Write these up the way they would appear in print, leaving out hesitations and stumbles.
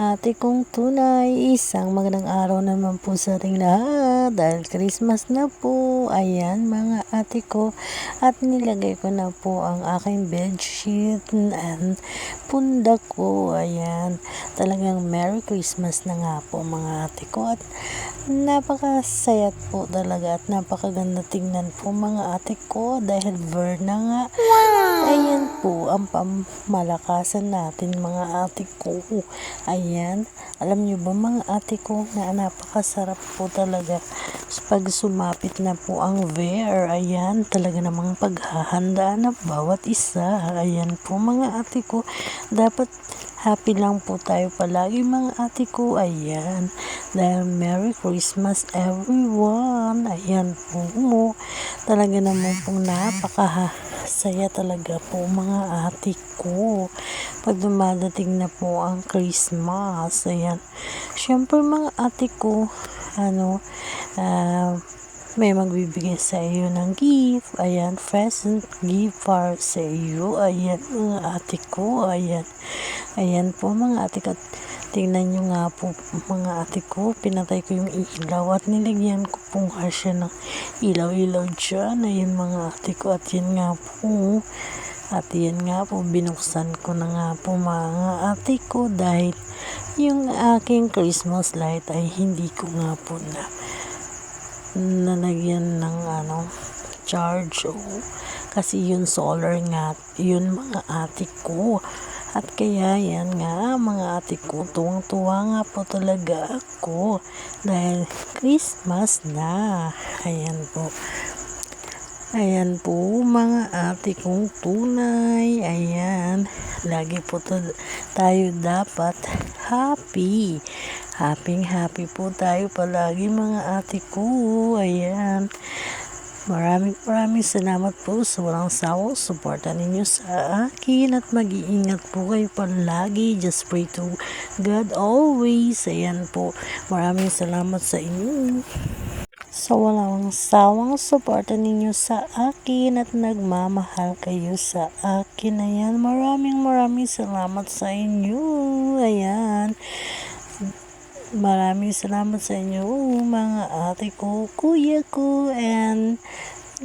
ate kong tunay, isang magandang araw naman po sa ating lahat dahil Christmas na po. Ayan mga ate ko, at nilagay ko na po ang aking bedsheet and pundak ko. Ayan, talagang Merry Christmas na nga po mga ate ko, at napakasaya po talaga at napakaganda tingnan po mga ate ko dahil na nga. Ayan po ang pamalakasan natin mga ate ko. Ayan, alam nyo ba mga ate ko na napakasarap po talaga pag sumapit na po ang Ver. Ayan, talaga namang paghahanda ng bawat isa. Ayan po mga ate ko, dapat happy lang po tayo palagi mga ate ko. Ayan, dahil Merry Christmas everyone. Ayan po, talaga naman pong napakasaya talaga po mga ate ko pag dumadating na po ang Christmas. Ayan, syempre mga ate ko, may magbibigay sa iyo ng gift. Ayan, present gift para sa iyo. Ayan mga ate ko. Ayan po mga ate ko. Tingnan nyo nga po mga ate ko, pinatay ko yung ilaw at nilagyan ko po nga siya ng ilaw-ilaw dyan. Ayan mga ate ko, at yan nga po, binuksan ko na nga po mga ate ko dahil yung aking Christmas light ay hindi ko nga po nalagyan ng charge, kasi yun solar nga yun mga ate ko. At kaya yan nga mga ate ko, tuwang-tuwa nga po talaga ako dahil Christmas na. Ayan po mga ate kong tunay. Ayan, lagi po tayo dapat happy po tayo palagi mga ate ko. Ayan, maraming salamat po sa walang sawang suporta ninyo sa akin, at mag-iingat po kayo palagi. Just pray to God always. Ayan po, maraming salamat sa inyo sa walang sawang suporta ninyo sa akin at nagmamahal kayo sa akin. Ayan, maraming salamat sa inyo. Ayan, maraming salamat sa inyo mga ate ko, kuya ko, and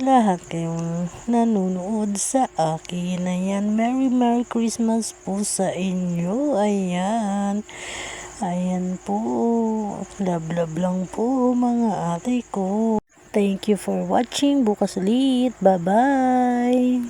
lahat kayong nanonood sa akin. Ayan, Merry Christmas po sa inyo. Ayan po, love lang po mga ate ko. Thank you for watching. Bukas ulit, bye bye.